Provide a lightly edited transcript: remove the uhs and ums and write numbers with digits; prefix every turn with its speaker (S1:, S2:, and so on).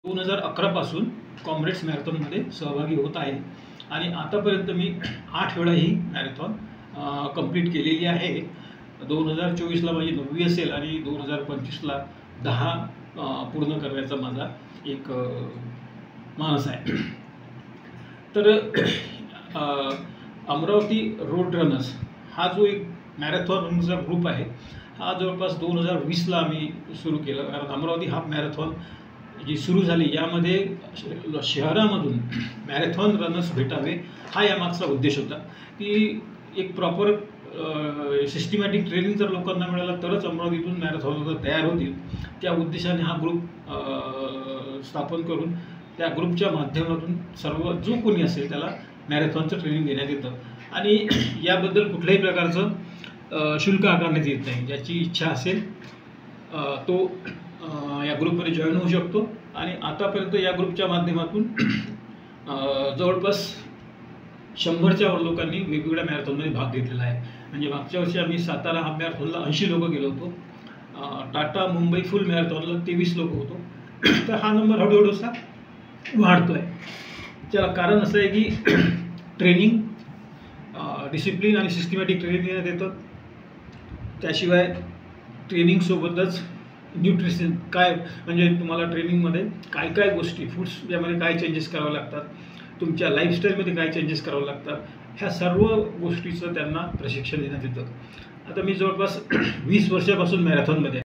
S1: 2011 पासून कॉम्रेड्स मॅरेथॉनमध्ये सहभागी होत आहे आणि आतापर्यंत मी 8 वेळा ही मॅरेथॉन कंप्लीट केलेली आहे. 2024ला माझी 9वी असेल आणि 2025ला 10 पूर्ण करण्याचा माझा एक मानस आहे. तर अमरावती रोड रनर्स हा जो एक मॅरेथॉनचा ग्रुप आहे, हा जवळपास 2020ला आम्ही सुरू केलं. कारण अमरावती हाफ मॅरेथॉन जी सुरू झाली यामध्ये शहरामधून मॅरेथॉन रनर्स भेटावे हा यामागचा उद्देश होता की एक प्रॉपर सिस्टमॅटिक ट्रेनिंग जर लोकांना मिळालं तरच अमरावतीतून मॅरेथॉन तयार होतील. त्या उद्देशाने हा ग्रुप स्थापन करून त्या ग्रुपच्या माध्यमातून सर्व जो कोणी असेल त्याला मॅरेथॉनचं ट्रेनिंग देण्यात येतं आणि याबद्दल कुठल्याही प्रकारचं शुल्क आकारण्यात येत नाही. ज्याची इच्छा असेल तो या ग्रुपमध्ये जॉईन होऊ शकतो आणि आतापर्यंत या ग्रुपच्या माध्यमातून जवळपास 100च्या वर लोकांनी वेगवेगळ्या मॅरेथॉनमध्ये भाग घेतलेला आहे. म्हणजे मागच्या वर्षी आम्ही सातारा हाफ मॅरेथॉनला 80 लोक गेलो होतो. टाटा मुंबई फुल मॅरेथॉनला 23 लोक होतो. तर हा नंबर हळूहळू असा वाढतो आहे. त्याला कारण असं आहे की ट्रेनिंग डिसिप्लिन आणि सिस्टमॅटिक ट्रेनिंग देण्यात येतं. त्याशिवाय ट्रेनिंगसोबतच न्यूट्रिशन काय म्हणजे तुम्हाला ट्रेनिंगमध्ये काय काय गोष्टी फूड्स यामध्ये काय चेंजेस करावे लागतात, तुमच्या लाईफस्टाईलमध्ये काय चेंजेस करावे लागतात, ह्या सर्व गोष्टीचं त्यांना प्रशिक्षण देण्यात येतं. आता मी जवळपास 20 वर्षापासून मॅरेथॉनमध्ये आहे.